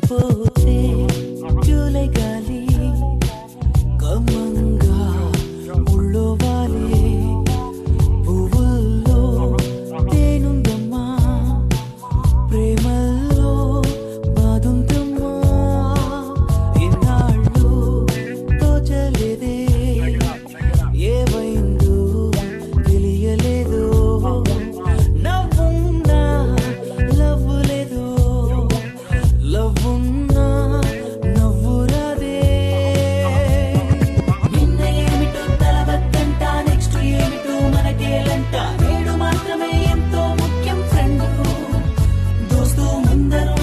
పోతే జూలై గాలి కమ్మంగా ఉళ్ళో వాలే పువ్వుల్లో తేనుందమ్మా ప్రేమల్లో బాదుందమ్మా ఇన్నాళ్ళు తోచలేదే ఏమైందో తెలియలేదు నవ్వున్నా లవ్వు లేదు లవ్వున్నా నవ్వు రాదే నిన్న ఏమిటో తలవద్దంట నెక్స్ట్ ఏమిటో మనకేలంట నేడు మాత్రమే ఎంతో ముఖ్యం ఫ్రెండ్ దోస్తు ముందరు